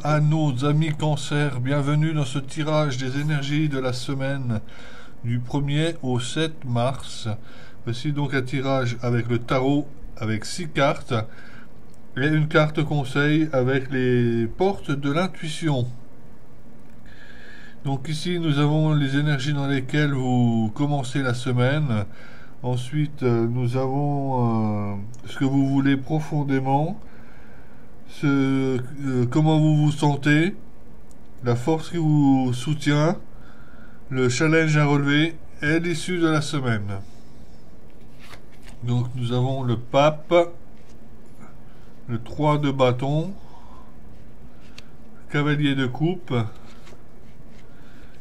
à nos amis Cancer, bienvenue dans ce tirage des énergies de la semaine du 1er au 7 mars. Voici donc un tirage avec le tarot avec 6 cartes et une carte conseil avec les portes de l'intuition. Donc ici nous avons les énergies dans lesquelles vous commencez la semaine. Ensuite nous avons ce que vous voulez profondément. Comment vous vous sentez, la force qui vous soutient, le challenge à relever et l'issue de la semaine. Donc nous avons le pape, le 3 de bâton, cavalier de coupe,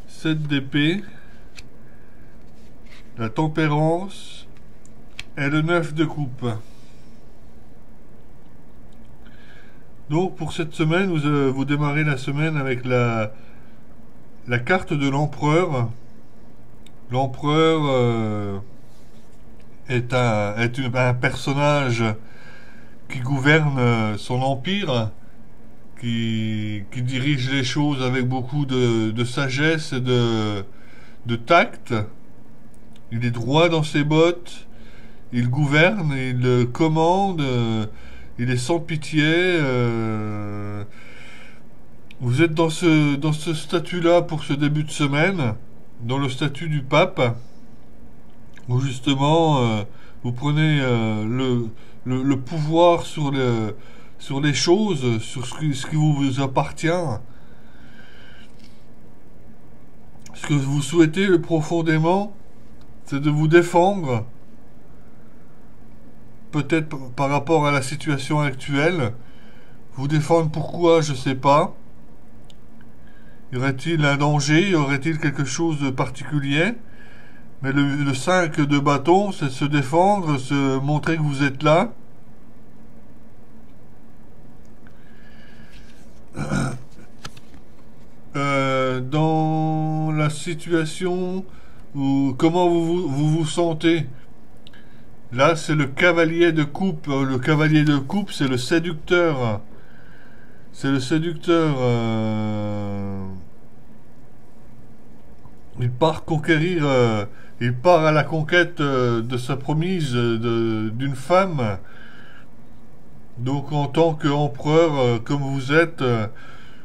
7 d'épée, la tempérance et le 9 de coupe. Donc pour cette semaine, vous démarrez la semaine avec la carte de l'empereur. L'empereur est un personnage qui gouverne son empire, qui dirige les choses avec beaucoup de sagesse et de tact. Il est droit dans ses bottes, il gouverne, il commande. Il est sans pitié. Vous êtes dans ce statut-là pour ce début de semaine, dans le statut du pape, où justement vous prenez le pouvoir sur les choses, sur ce qui vous appartient. Ce que vous souhaitez profondément, c'est de vous défendre. Peut-être par rapport à la situation actuelle. Vous défendre pourquoi, je sais pas. Y aurait-il un danger? Y aurait-il quelque chose de particulier? Mais le 5 de bâton, c'est se défendre, se montrer que vous êtes là. Dans la situation où comment vous sentez? Là, c'est le cavalier de coupe. Le cavalier de coupe, c'est le séducteur. C'est le séducteur. Il part conquérir. Il part à la conquête de sa promise d'une femme. Donc, en tant qu'empereur, comme vous êtes,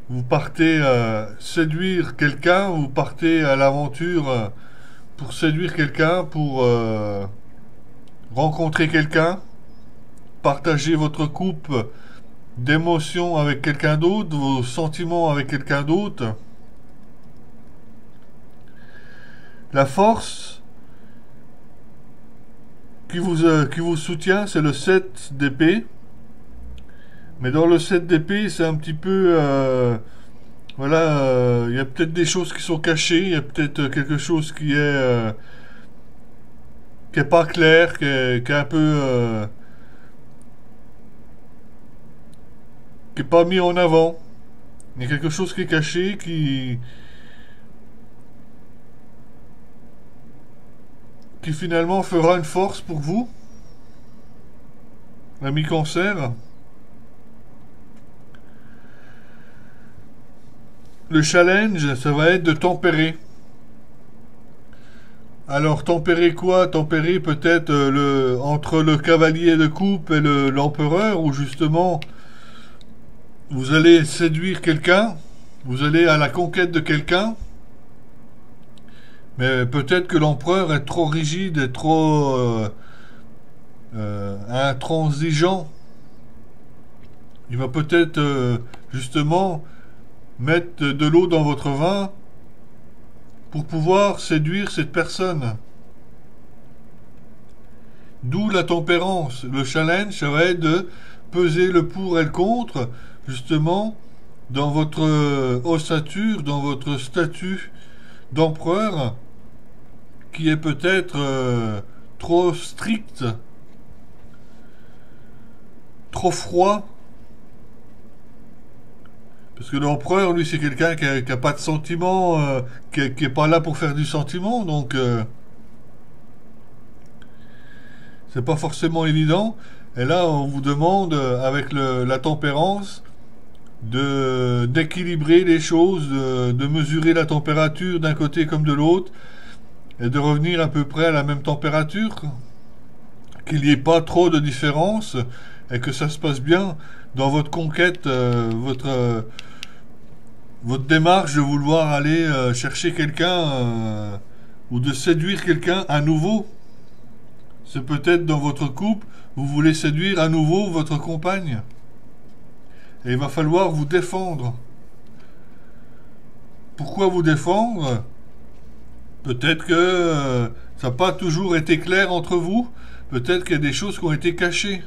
vous partez séduire quelqu'un. Vous partez à l'aventure pour séduire quelqu'un, pour rencontrer quelqu'un, partager votre coupe d'émotions avec quelqu'un d'autre, vos sentiments avec quelqu'un d'autre. La force qui vous soutient, c'est le 7 d'épée. Mais dans le 7 d'épée, c'est un petit peu... voilà, il y a peut-être des choses qui sont cachées, il y a peut-être quelque chose qui est pas clair, qui est un peu qui est pas mis en avant. Il y a quelque chose qui est caché, qui finalement fera une force pour vous, l'ami Cancer. Le challenge, ça va être de tempérer. Alors tempérer quoi? Tempérer peut-être entre le cavalier de coupe et l'empereur, où justement vous allez séduire quelqu'un, vous allez à la conquête de quelqu'un, mais peut-être que l'empereur est trop rigide et trop intransigeant. Il va peut-être justement mettre de l'eau dans votre vin pour pouvoir séduire cette personne. D'où la tempérance. Le challenge, ça va être de peser le pour et le contre, justement, dans votre ossature, dans votre statut d'empereur, qui est peut-être trop strict, trop froid. Parce que l'empereur, lui, c'est quelqu'un qui a pas de sentiment, qui est pas là pour faire du sentiment, donc c'est pas forcément évident. Et là, on vous demande, avec la tempérance, d'équilibrer les choses, de mesurer la température d'un côté comme de l'autre, et de revenir à peu près à la même température, qu'il n'y ait pas trop de différence, et que ça se passe bien dans votre conquête, votre démarche de vouloir aller chercher quelqu'un ou de séduire quelqu'un à nouveau. C'est peut-être dans votre couple, vous voulez séduire à nouveau votre compagne. Et il va falloir vous défendre. Pourquoi vous défendre? Peut-être que ça n'a pas toujours été clair entre vous. Peut-être qu'il y a des choses qui ont été cachées.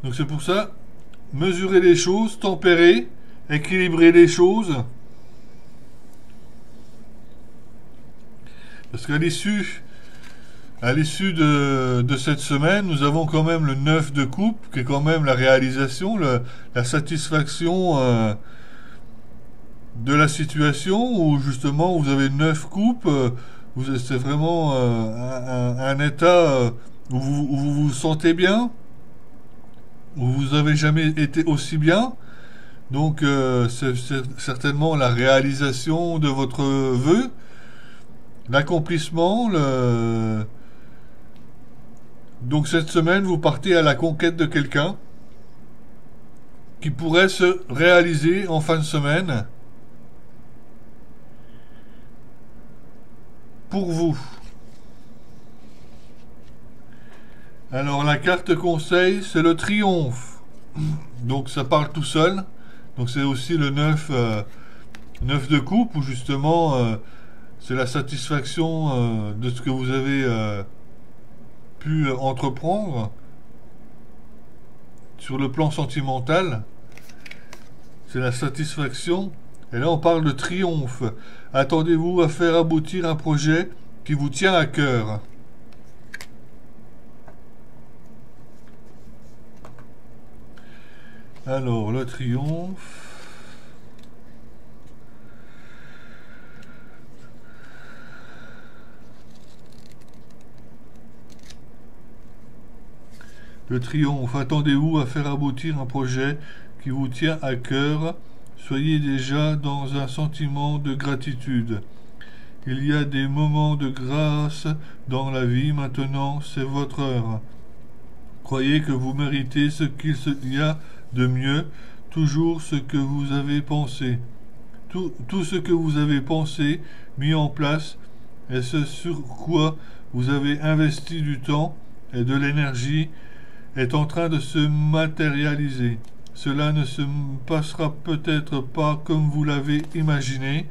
Donc c'est pour ça, mesurer les choses, tempérer, équilibrer les choses. Parce qu'à l'issue de cette semaine, nous avons quand même le 9 de coupe, qui est quand même la réalisation, la satisfaction de la situation, où justement vous avez 9 coupes, c'est vraiment un état où vous vous sentez bien, où vous avez jamais été aussi bien. Donc c'est certainement la réalisation de votre vœu, l'accomplissement. Donc cette semaine, vous partez à la conquête de quelqu'un qui pourrait se réaliser en fin de semaine pour vous. Alors la carte conseil, c'est le triomphe. Donc ça parle tout seul. Donc c'est aussi le 9 de coupe, où justement c'est la satisfaction de ce que vous avez pu entreprendre sur le plan sentimental. C'est la satisfaction. Et là on parle de triomphe. Attendez-vous à faire aboutir un projet qui vous tient à cœur. Alors, le triomphe. Le triomphe. Attendez-vous à faire aboutir un projet qui vous tient à cœur. Soyez déjà dans un sentiment de gratitude. Il y a des moments de grâce dans la vie. Maintenant, c'est votre heure. Croyez que vous méritez ce qu'il y a de mieux, toujours ce que vous avez pensé. Tout ce que vous avez pensé, mis en place, et ce sur quoi vous avez investi du temps et de l'énergie, est en train de se matérialiser. Cela ne se passera peut-être pas comme vous l'avez imaginé,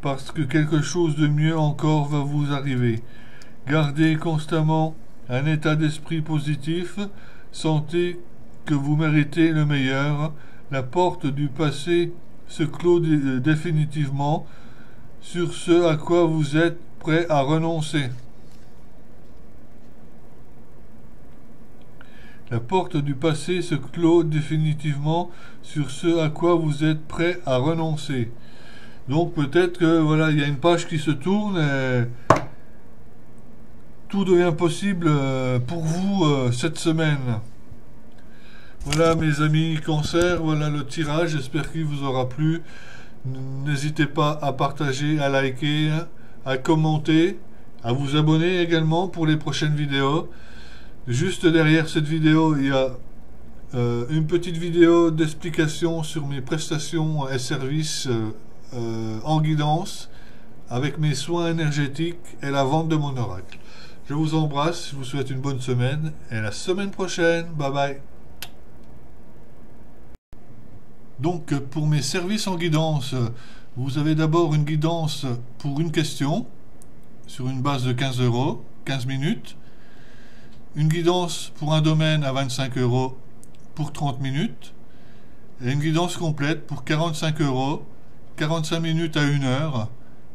parce que quelque chose de mieux encore va vous arriver. Gardez constamment un état d'esprit positif, sentez que vous méritez le meilleur. La porte du passé se clôt définitivement sur ce à quoi vous êtes prêt à renoncer. La porte du passé se clôt définitivement sur ce à quoi vous êtes prêt à renoncer. Donc peut-être que voilà, il y a une page qui se tourne et tout devient possible pour vous cette semaine. Voilà mes amis Cancer, voilà le tirage, j'espère qu'il vous aura plu. N'hésitez pas à partager, à liker, à commenter, à vous abonner également pour les prochaines vidéos. Juste derrière cette vidéo, il y a une petite vidéo d'explication sur mes prestations et services en guidance, avec mes soins énergétiques et la vente de mon oracle. Je vous embrasse, je vous souhaite une bonne semaine et à la semaine prochaine. Bye bye. Donc pour mes services en guidance, vous avez d'abord une guidance pour une question sur une base de 15 €, 15 minutes. Une guidance pour un domaine à 25 € pour 30 minutes. Et une guidance complète pour 45 €, 45 minutes à 1 heure,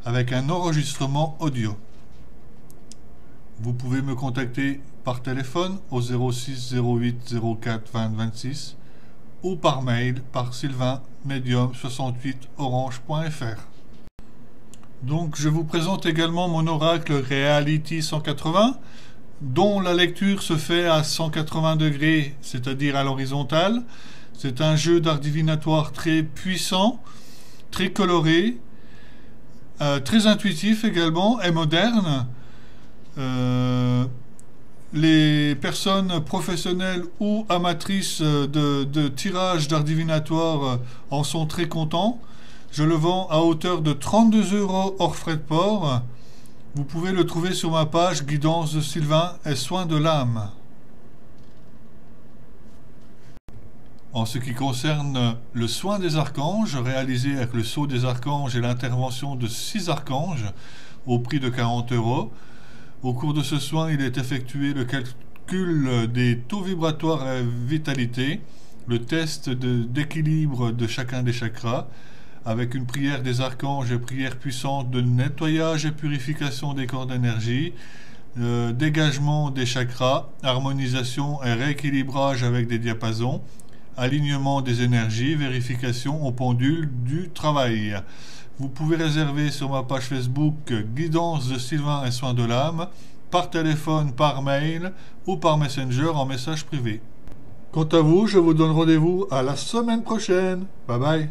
avec un enregistrement audio. Vous pouvez me contacter par téléphone au 06 08 04 20 26 ou par mail par sylvain-medium68orange.fr. Donc je vous présente également mon oracle Reality 180. dont la lecture se fait à 180 degrés, c'est-à-dire à l'horizontale. C'est un jeu d'art divinatoire très puissant, très coloré, très intuitif également et moderne. Euh, les personnes professionnelles ou amatrices de tirage d'art divinatoire en sont très contents. Je le vends à hauteur de 32 € hors frais de port. Vous pouvez le trouver sur ma page Guidance de Sylvain et Soins de l'âme. En ce qui concerne le soin des archanges, réalisé avec le sceau des archanges et l'intervention de 6 archanges au prix de 40 €, au cours de ce soin, il est effectué le calcul des taux vibratoires et vitalité, le test d'équilibre de chacun des chakras, avec une prière des archanges et prière puissante de nettoyage et purification des corps d'énergie, dégagement des chakras, harmonisation et rééquilibrage avec des diapasons, alignement des énergies, vérification au pendule du travail. Vous pouvez réserver sur ma page Facebook Guidance de Sylvain et Soins de l'âme, par téléphone, par mail ou par Messenger en message privé. Quant à vous, je vous donne rendez-vous à la semaine prochaine. Bye bye.